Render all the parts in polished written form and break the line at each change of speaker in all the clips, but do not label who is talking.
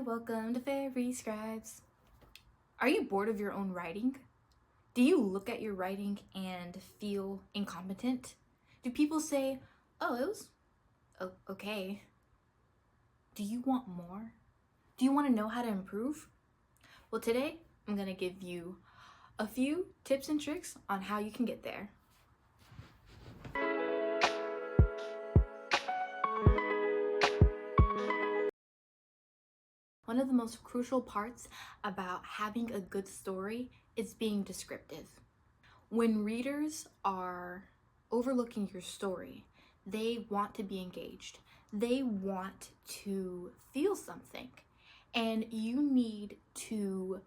welcome to Faerie Scribes. Are you bored of your own writing? Do you look at your writing and feel incompetent? Do people say, oh, it was okay? Do you want more? Do you want to know how to improve? Well, today I'm going to give you a few tips and tricks on how you can get there. One of the most crucial parts about having a good story is being descriptive. When readers are overlooking your story, they want to be engaged. They want to feel something. And you need to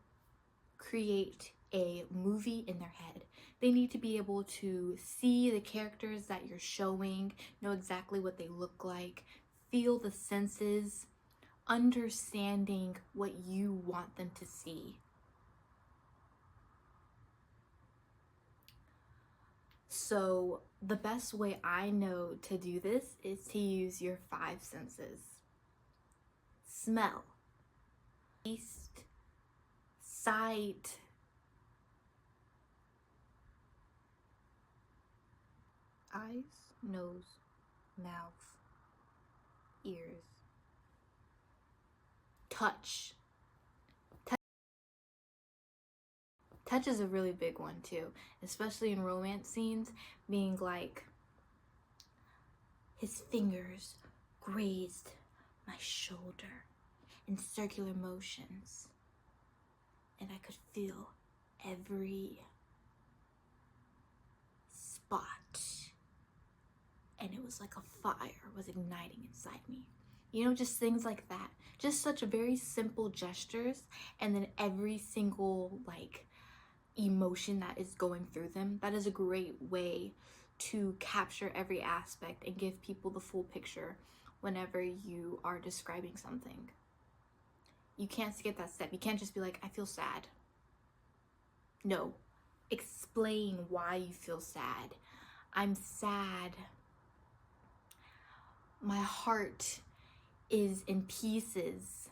create a movie in their head. They need to be able to see the characters that you're showing, know exactly what they look like, feel the senses, understanding what you want them to see. So the best way I know to do this is to use your 5 senses. Smell, taste, sight, eyes, nose, mouth, ears, touch. Touch is a really big one too, especially in romance scenes, being like, his fingers grazed my shoulder in circular motions, and I could feel every spot, and it was like a fire was igniting inside me. You know, just things like that. Just such a very simple gestures, and then every single like emotion that is going through them. That is a great way to capture every aspect and give people the full picture whenever you are describing something. You can't skip that step. You can't just be like, I feel sad. No, explain why you feel sad. I'm sad. My heart is in pieces.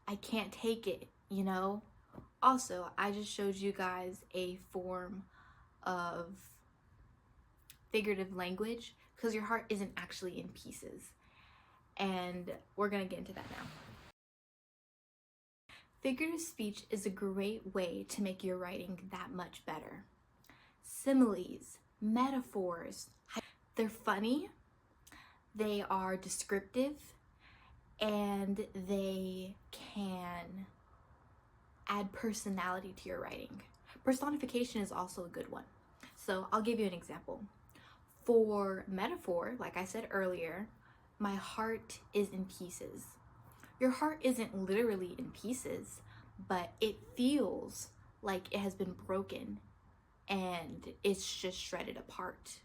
I can't take it, you know? Also, I just showed you guys a form of figurative language because your heart isn't actually in pieces. And we're gonna get into that now. Figurative speech is a great way to make your writing that much better. Similes, metaphors, they're funny, they are descriptive, and they can add personality to your writing. Personification is also a good one. So I'll give you an example. For metaphor, like I said earlier, my heart is in pieces. Your heart isn't literally in pieces, but it feels like it has been broken and it's just shredded apart.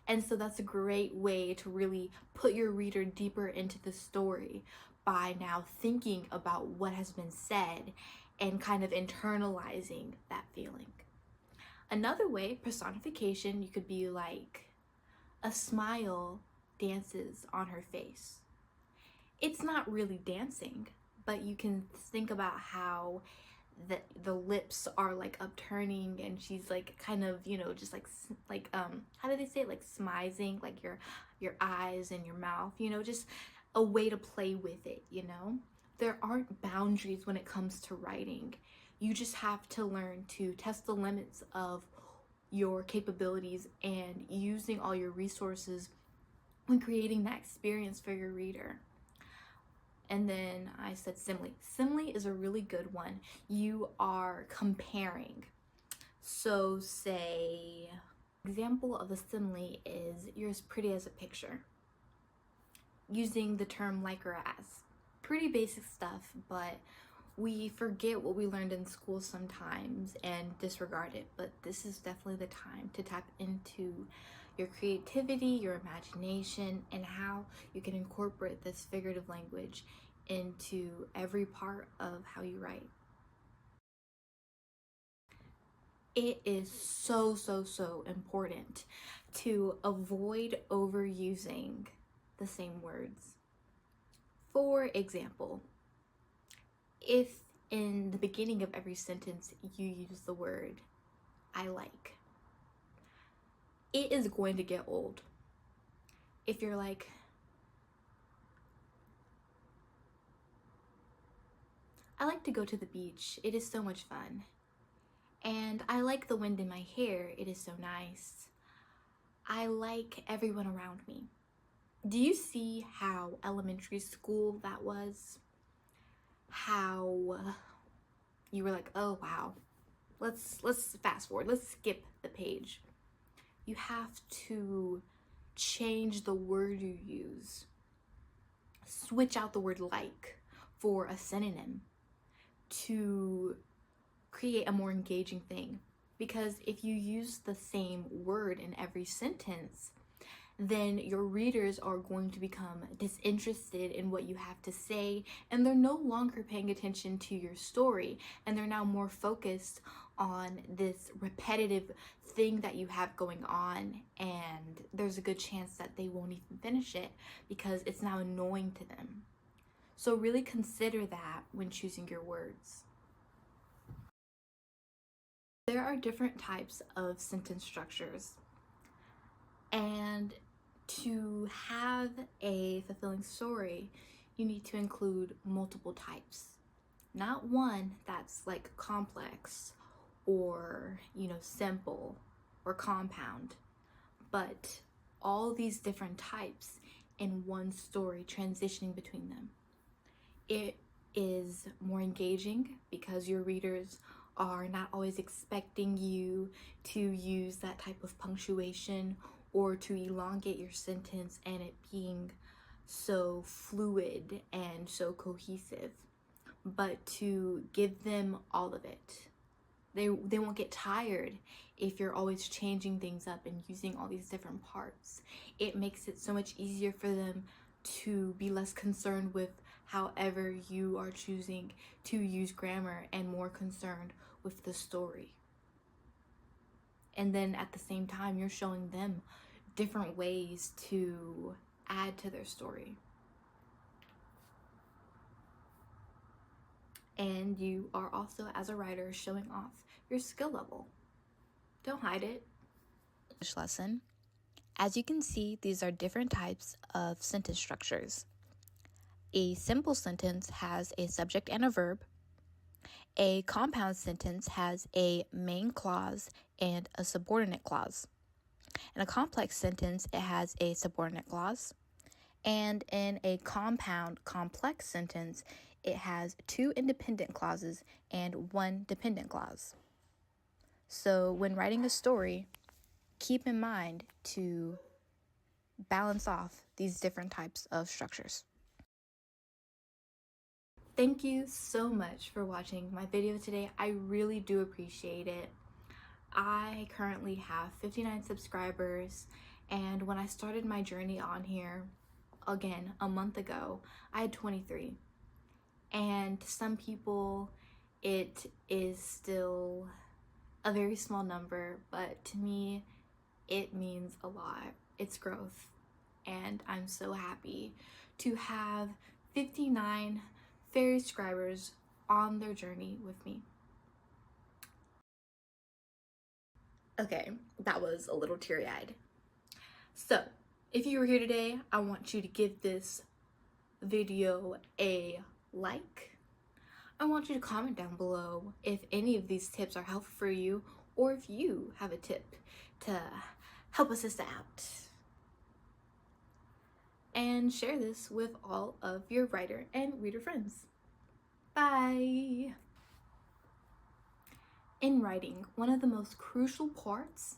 And so that's a great way to really put your reader deeper into the story by now thinking about what has been said and kind of internalizing that feeling. Another way, personification, you could be like, a smile dances on her face. It's not really dancing, but you can think about how the lips are like upturning and she's like kind of, you know, just like how do they say it, like smizing, like your eyes and your mouth, you know, just a way to play with it. You know, there aren't boundaries when it comes to writing. You just have to learn to test the limits of your capabilities and using all your resources when creating that experience for your reader. And then I said simile. Simile is a really good one. You are comparing. So say, example of a simile is, you're as pretty as a picture. Using the term like or as. Pretty basic stuff, but we forget what we learned in school sometimes and disregard it. But this is definitely the time to tap into your creativity, your imagination, and how you can incorporate this figurative language into every part of how you write. It is so important to avoid overusing the same words. For example, if in the beginning of every sentence you use the word I like, it is going to get old. If you're like, I like to go to the beach, it is so much fun. And I like the wind in my hair, it is so nice. I like everyone around me. Do you see how elementary school that was? How you were like, oh wow, let's fast forward, let's skip the page. You have to change the word you use. Switch out the word like for a synonym to create a more engaging thing. Because if you use the same word in every sentence, then your readers are going to become disinterested in what you have to say, and they're no longer paying attention to your story, and they're now more focused on this repetitive thing that you have going on, and there's a good chance that they won't even finish it because it's now annoying to them. So really consider that when choosing your words. There are different types of sentence structures, and to have a fulfilling story, you need to include multiple types. Not one that's like complex or, simple or compound, but all these different types in one story transitioning between them. It is more engaging because your readers are not always expecting you to use that type of punctuation or to elongate your sentence and it being so fluid and so cohesive, but to give them all of it. They won't get tired if you're always changing things up and using all these different parts. It makes it so much easier for them to be less concerned with however you are choosing to use grammar and more concerned with the story. And then at the same time, you're showing them different ways to add to their story. And you are also, as a writer, showing off your skill level. Don't hide it. Lesson. As you can see, these are different types of sentence structures. A simple sentence has a subject and a verb. A compound sentence has a main clause and a subordinate clause. In a complex sentence, it has a subordinate clause. And in a compound complex sentence, it has 2 independent clauses and 1 dependent clause. So when writing a story, keep in mind to balance off these different types of structures. Thank you so much for watching my video today. I really do appreciate it. I currently have 59 subscribers, and when I started my journey on here, again, a month ago, I had 23. And to some people, it is still a very small number, but to me, it means a lot. It's growth. And I'm so happy to have 59 faerie scribers on their journey with me. Okay, that was a little teary-eyed. So, if you were here today, I want you to give this video a like. I want you to comment down below if any of these tips are helpful for you or if you have a tip to help us out. And share this with all of your writer and reader friends. Bye! In writing, one of the most crucial parts